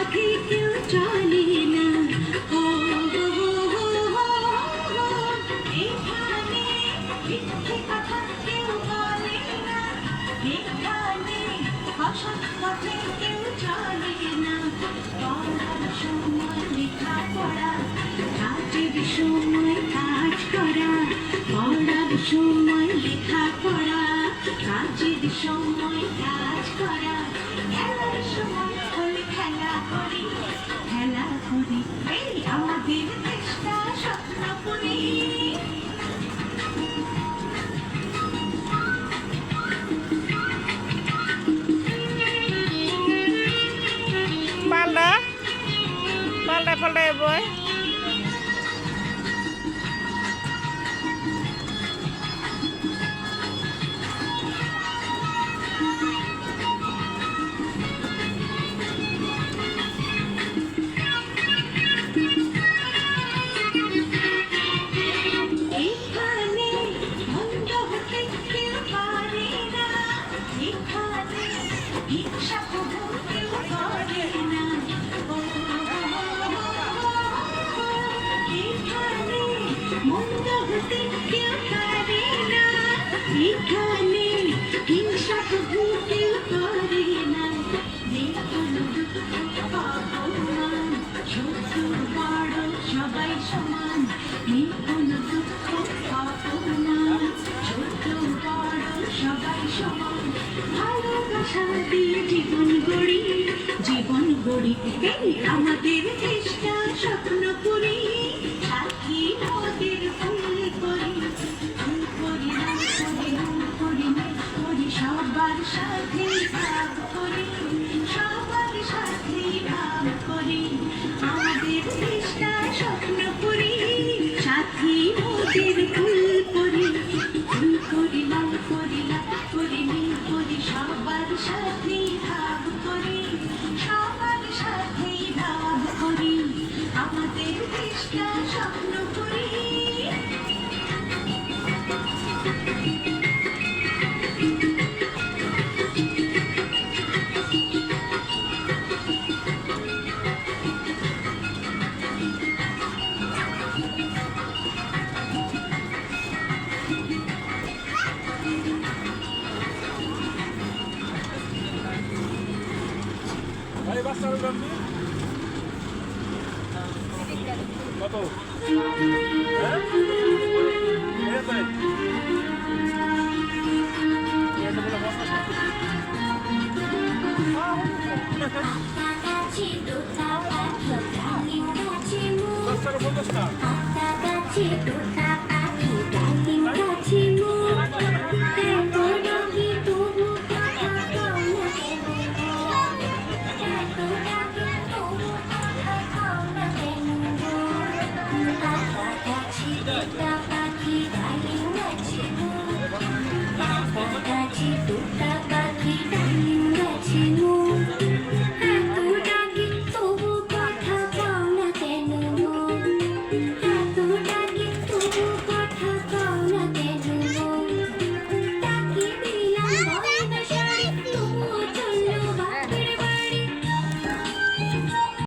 পথে কেউ চলে না, হো হো হো হো হো। এখানে মিথ্যে কথা কেউ বলে না, এখানে অসৎ পথে কেউ চলে না। পড়ার সময় লেখা পড়া, কাজের সময় কাজ করা। পড়ার সময় লেখা পড়া, কাজের সময় কাজ করা। খেলার সময় হলে খেলা করি, খেলা করি। এই আমাদের দেশটা স্বপ্ন করি। পাল্টা পাল্টা পাল্টা বই এখানে মন্দ হতে কেউ পারে না, এখানে হিংসা কবু কেউ করে না। এখানে মন্দ হতে কেউ পারে না, এখানে হিংসা কবু কেউ করে না। যেকোনো দুঃখ অপমান, ছোট বড় সবাই সমান। যেকোনো দুঃখ অপমান, ছোট বড় সবাই সমান। ভালোবাসা দিয়ে জীবন গড়ি, জীবন গড়ি। এই আমাদের দেশটা স্বপ্ন করি। সাথী মোদের ফুল করি, ফুল করি না করি না করি না করি। সবার সাথে ভাগ করি, সবার সাথে ভাগ করি। আমাদের দেশটা স্বপ্ন করি। সাথী মোদের ফুল করি, ফুল করি না করি না করি না করি। সবার সাথে ভাগ করি, সবার সাথে ভাগ করি। আমাদের দেশটা স্বপ্ন করি। ভাই বাচ্চার দাম কত? হ্যাঁ কাছে